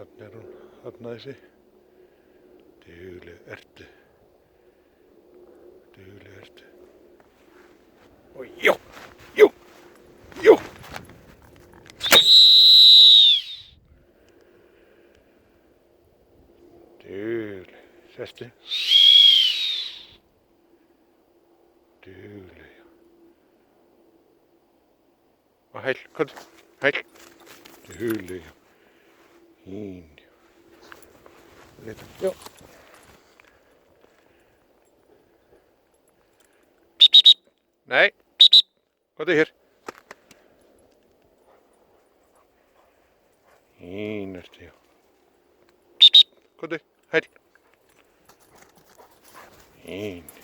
Þarna hún, þarna þessi. Dugleg ertu. Dugleg ertu. Og jú, jú, jú. Dugleg, sestu. Dugleg, já. Og hæl, komdu, hæl. Dugleg, já. Hín, já. Lita, já. Nei, komdu hér. Hín ertu, já. Komdu, hæl. Hín.